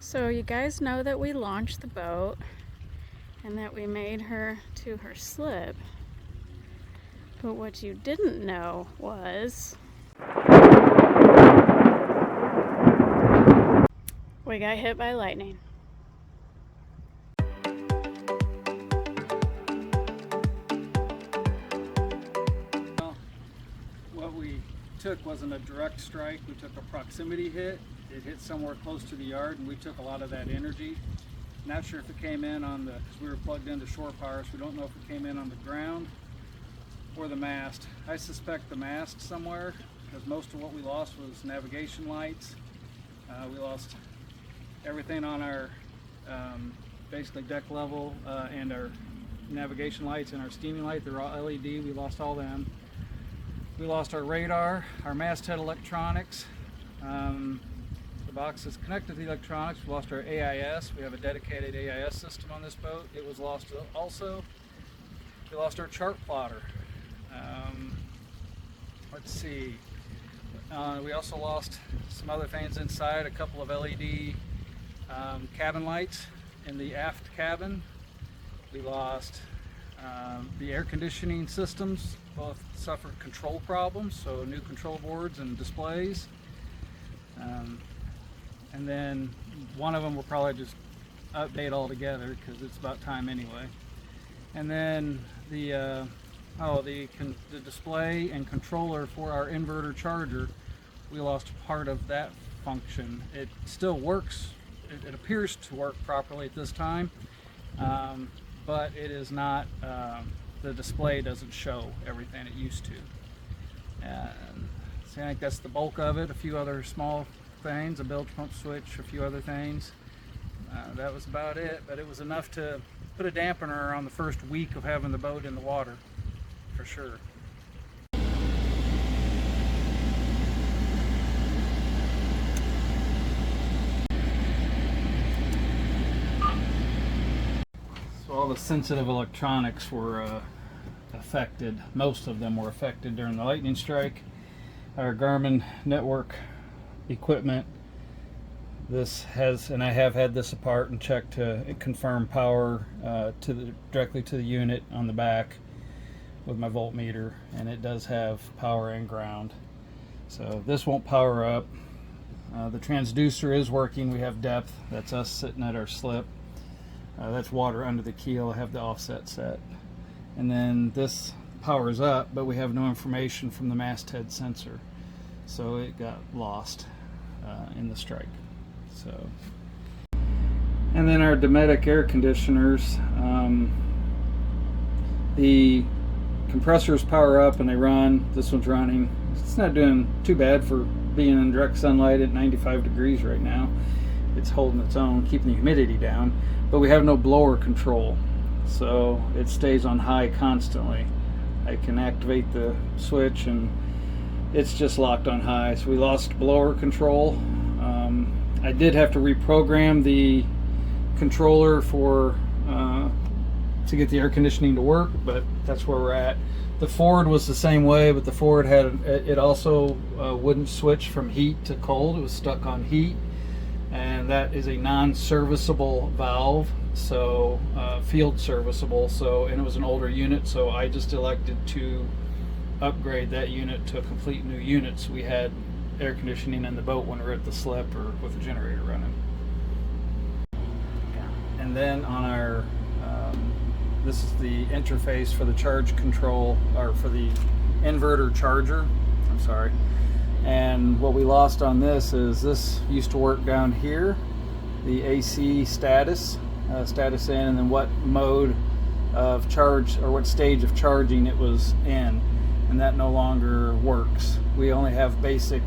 So you guys know that we launched the boat and that we made her to her slip. But what you didn't know was we got hit by lightning. Well, what we took wasn't a direct strike. We took a proximity hit. It hit somewhere close to the yard, and we took a lot of that energy. Not sure if it came in on because we were plugged into shore power, so we don't know if it came in on the ground or the mast. I suspect the mast somewhere, because most of what we lost was navigation lights. We lost everything on our basically deck level and our navigation lights and our steaming light. They're all LED. We lost all them. We lost our radar, our masthead electronics. The box is connected to the electronics. We lost our AIS. We have a dedicated AIS system on this boat. It was lost also. We lost our chart plotter. Let's see. We also lost some other things inside, a couple of LED cabin lights in the aft cabin. We lost the air conditioning systems. Both suffered control problems, so new control boards and displays. And then one of them will probably just update altogether because it's about time anyway. And then the display and controller for our inverter charger, we lost part of that function. It still works. It appears to work properly at this time, but it is not. The display doesn't show everything it used to. And so I think that's the bulk of it. A few other small things, a bilge pump switch, a few other things. That was about it, but it was enough to put a dampener on the first week of having the boat in the water, for sure. So all the sensitive electronics were affected. Most of them were affected during the lightning strike. Our Garmin network equipment, this has, and I have had this apart and checked to confirm power directly to the unit on the back with my voltmeter, and it does have power and ground. So this won't power up. The transducer is working. We have depth. That's us sitting at our slip. That's water under the keel. I have the offset set. And then this powers up, but we have no information from the masthead sensor. So it got lost in the strike. So, and then our Dometic air conditioners, the compressors power up and they run. This one's running. It's not doing too bad for being in direct sunlight at 95 degrees right now. It's holding its own, keeping the humidity down, but we have no blower control, so it stays on high constantly. I can activate the switch and it's just locked on high. So we lost blower control. I did have to reprogram the controller for to get the air conditioning to work, but that's where we're at. The Ford was the same way, but the Ford had it also wouldn't switch from heat to cold. It was stuck on heat, and that is a non-serviceable valve, so field serviceable. So, and it was an older unit, so I just elected to upgrade that unit to a complete new unit, so we had air conditioning in the boat when we were at the slip or with the generator running. And then on our this is the interface for the charge control, or for the inverter charger, I'm sorry. And what we lost on this is this used to work down here, the AC status in, and then what mode of charge or what stage of charging it was in, and that no longer works. We only have basic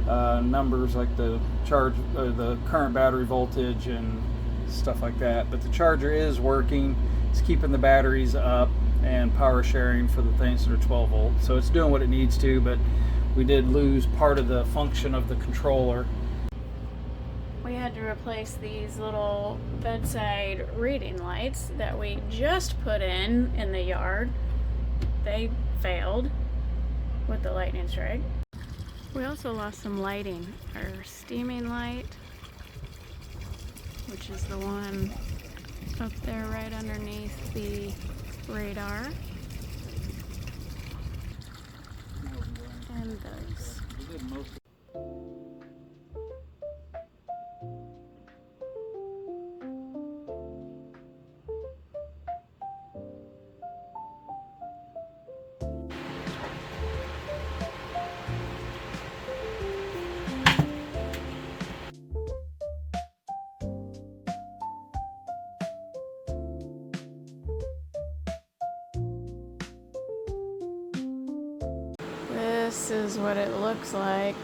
numbers like the charge, the current battery voltage and stuff like that, but the charger is working. It's keeping the batteries up and power sharing for the things that are 12 volt, so it's doing what it needs to, but we did lose part of the function of the controller. We had to replace these little bedside reading lights that we just put in the yard. They failed with the lightning strike. We also lost some lighting. Our steaming light which is the one up there right underneath the radar. And those. This is what it looks like.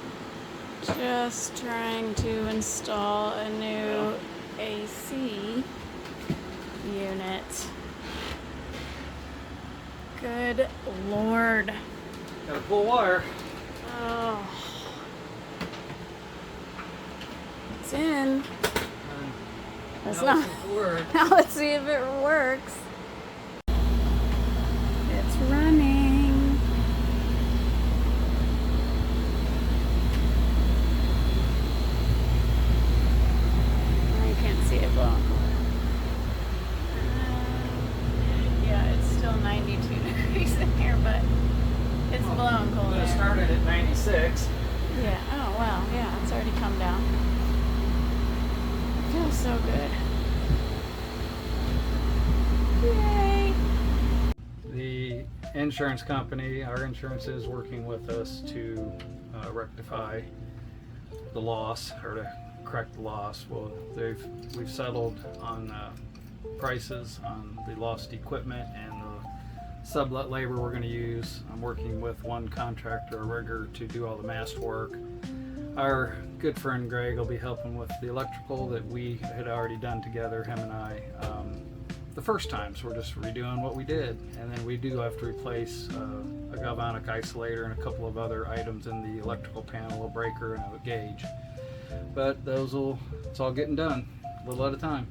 Just trying to install a new AC unit. Good Lord. Gotta pull wire. Oh. It's in. That's not. Now let's see if it works. It's running. I can't see it blowing. Yeah, it's still 92 degrees in here, but it's blowing cold air. It started at 96. Yeah, oh wow, yeah, it's already come down. Feels so good. Yay! The insurance company, our insurance is working with us to rectify the loss, or to correct the loss. Well, we've settled on prices on the lost equipment and the sublet labor we're going to use. I'm working with one contractor, a rigger, to do all the mast work. Our good friend Greg will be helping with the electrical that we had already done together, him and I, the first time. So we're just redoing what we did. And then we do have to replace a galvanic isolator and a couple of other items in the electrical panel, a breaker and a gauge. But it's all getting done, a little at a time.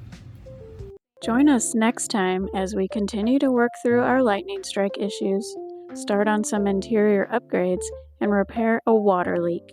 Join us next time as we continue to work through our lightning strike issues, start on some interior upgrades, and repair a water leak.